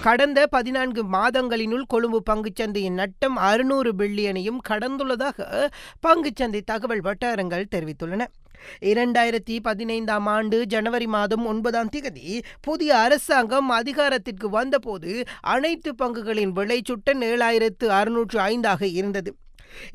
கடந்த 14 மாதங்களினுள் கொழும்பு பங்குச்சந்தையின் நட்டம் 600 பில்லியனையும் கடந்துள்ளதாக பங்குச்சந்தை தகவல் வட்டாரங்கள் தெரிவித்துள்ளன. 2015 ஆண்டு ஜனவரி மாதம் 9ஆம் தேதி புதிய அரசாங்கம் அதிகாரத்திற்கு வந்தபோது அனைத்து பங்குகளின் விலை சுட்டன் 7605 இருந்தது.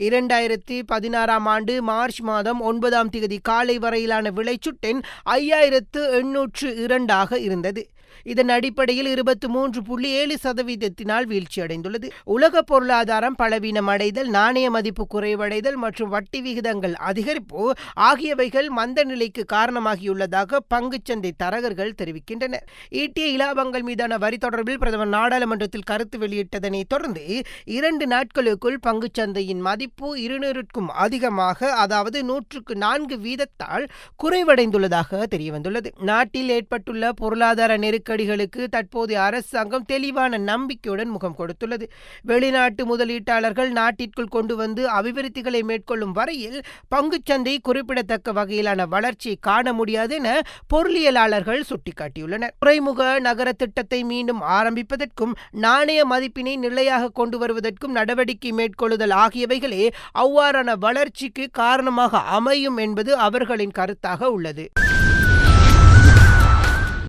2016 ஆண்டு மார்ச் மாதம் 9ஆம் தேதி காலை வரையிலான விலைச்சுட்டெண் 5802 இருந்தது. இதன் அடிப்படையில் 23.7% வீழ்ச்சியடைந்துள்ளது. உலக பொருளாதாரம் பலவீனம் அடைதல், நாணய மதிப்பு குறைவடைதல் மற்றும் வட்டி விகிதங்கள் அதிகரிப்பு ஆகியவைகள் மந்த நிலைக்கு காரணமாகியுள்ளதாக பங்குச்சந்தை தரகர்கள் தெரிவிக்கின்றனர். ஈட்டிய இலாபங்கள் மீதான வரி தொடர்பில் பிரதமர் நாடாளுமன்றத்தில் கருத்து வெளியிட்டதனை தொடர்ந்து 2 நாட்களுக்குள் பங்குச்சந்தையின் மதிப்பு 200க்கும் அதிகமாக, அதாவது 104% குறைவடைந்துள்ளதாக தெரியவந்துள்ளது. நாட்டில் ஏற்பட்டுள்ள பொருளாதார நெருக்கடிகளுக்கு தற்போதைய அரசாங்கம் தெளிவான நம்பிக்கையுடன் முகம் கொடுத்துள்ளது. வெளிநாட்டு முதலீட்டாளர்கள் நாட்டிற்குள் கொண்டு வந்து அபிவிருத்திகளை மேற்கொள்ளும் வரையில் பங்குச்சந்தை குறிப்பிடத்தக்க வகையிலான வளர்ச்சியை காண முடியாது என பொருளியலாளர்கள் சுட்டிக்காட்டியுள்ளனர். துறைமுக நகர திட்டத்தை மீண்டும் ஆரம்பிப்பதற்கும் நாணய மதிப்பினை நிலையாக கொண்டு வருவதற்கும் நடவடிக்கை மேற்கொள்ளுதல் ஆகியவைகளே அவ்வாறான வளர்ச்சிக்கு காரணமாக அமையும் என்பது அவர்களின் கருத்தாக உள்ளது.